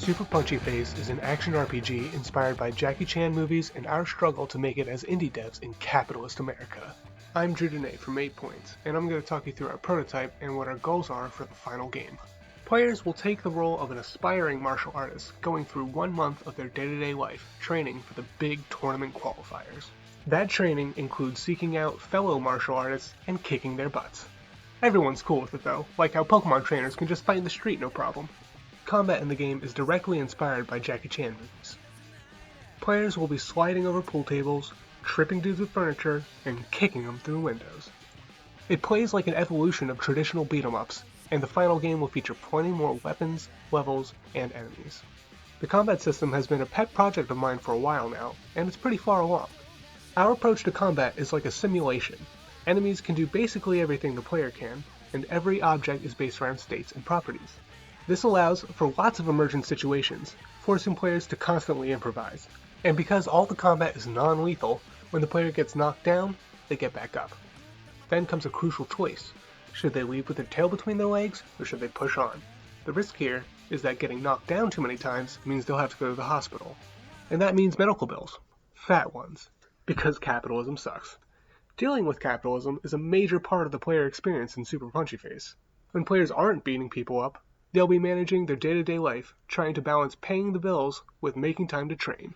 Super Punchy Face is an action RPG inspired by Jackie Chan movies and our struggle to make it as indie devs in capitalist America. I'm Drew Dene from 8 Points, and I'm going to talk you through our prototype and what our goals are for the final game. Players will take the role of an aspiring martial artist going through 1 month of their day-to-day life training for the big tournament qualifiers. That training includes seeking out fellow martial artists and kicking their butts. Everyone's cool with it though, like how Pokemon trainers can just fight in the street no problem. Combat in the game is directly inspired by Jackie Chan movies. Players will be sliding over pool tables, tripping dudes with furniture, and kicking them through windows. It plays like an evolution of traditional beat-em-ups, and the final game will feature plenty more weapons, levels, and enemies. The combat system has been a pet project of mine for a while now, and it's pretty far along. Our approach to combat is like a simulation. Enemies can do basically everything the player can, and every object is based around states and properties. This allows for lots of emergent situations, forcing players to constantly improvise. And because all the combat is non-lethal, when the player gets knocked down, they get back up. Then comes a crucial choice. Should they leave with their tail between their legs, or should they push on? The risk here is that getting knocked down too many times means they'll have to go to the hospital. And that means medical bills. Fat ones. Because capitalism sucks. Dealing with capitalism is a major part of the player experience in Super Punchy Face. When players aren't beating people up, they'll be managing their day-to-day life, trying to balance paying the bills with making time to train.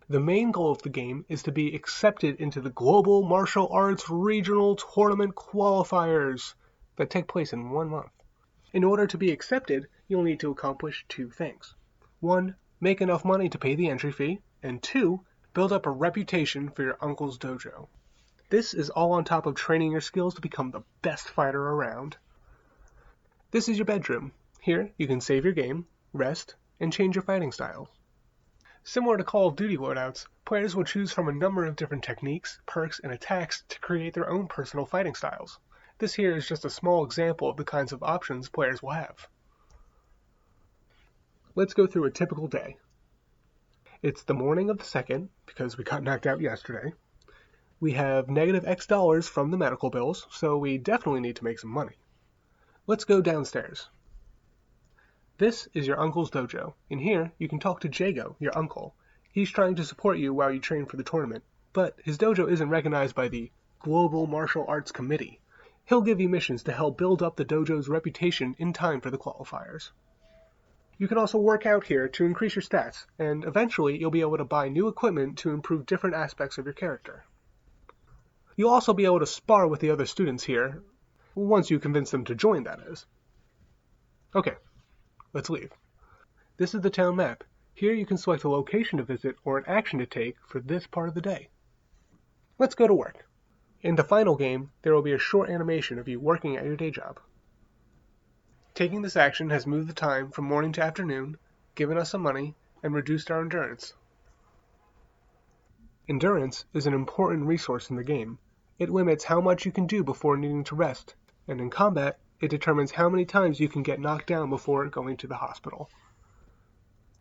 The main goal of the game is to be accepted into the Global Martial Arts Regional Tournament Qualifiers that take place in 1 month. In order to be accepted, you'll need to accomplish 2 things. 1. Make enough money to pay the entry fee, and 2. Build up a reputation for your uncle's dojo. This is all on top of training your skills to become the best fighter around. This is your bedroom. Here, you can save your game, rest, and change your fighting styles. Similar to Call of Duty loadouts, players will choose from a number of different techniques, perks, and attacks to create their own personal fighting styles. This here is just a small example of the kinds of options players will have. Let's go through a typical day. It's the morning of the 2nd, because we got knocked out yesterday. We have negative X dollars from the medical bills, so we definitely need to make some money. Let's go downstairs. This is your uncle's dojo. In here, you can talk to Jago, your uncle. He's trying to support you while you train for the tournament, but his dojo isn't recognized by the Global Martial Arts Committee. He'll give you missions to help build up the dojo's reputation in time for the qualifiers. You can also work out here to increase your stats, and eventually you'll be able to buy new equipment to improve different aspects of your character. You'll also be able to spar with the other students here, once you convince them to join, that is. Okay, let's leave. This is the town map. Here you can select a location to visit or an action to take for this part of the day. Let's go to work. In the final game, there will be a short animation of you working at your day job. Taking this action has moved the time from morning to afternoon, given us some money, and reduced our endurance. Endurance is an important resource in the game. It limits how much you can do before needing to rest, and in combat, it determines how many times you can get knocked down before going to the hospital.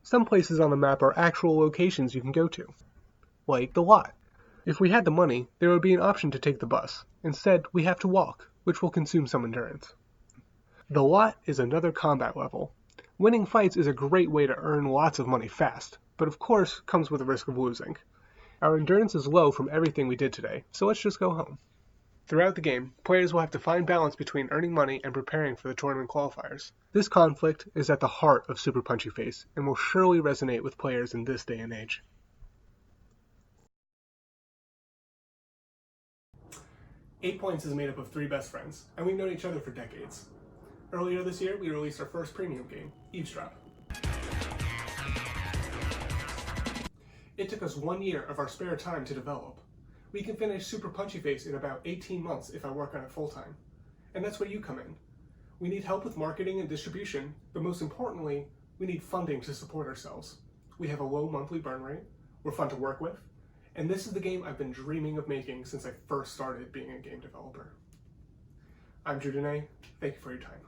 Some places on the map are actual locations you can go to, like the lot. If we had the money, there would be an option to take the bus. Instead, we have to walk, which will consume some endurance. The lot is another combat level. Winning fights is a great way to earn lots of money fast, but of course comes with the risk of losing. Our endurance is low from everything we did today, so let's just go home. Throughout the game, players will have to find balance between earning money and preparing for the tournament qualifiers. This conflict is at the heart of Super Punchy Face and will surely resonate with players in this day and age. 8 Points is made up of 3 best friends, and we've known each other for decades. Earlier this year, we released our first premium game, Eavesdrop. It took us 1 year of our spare time to develop. We can finish Super Punchy Face in about 18 months if I work on it full time. And that's where you come in. We need help with marketing and distribution, but most importantly, we need funding to support ourselves. We have a low monthly burn rate, we're fun to work with, and this is the game I've been dreaming of making since I first started being a game developer. I'm Drew Dene. Thank you for your time.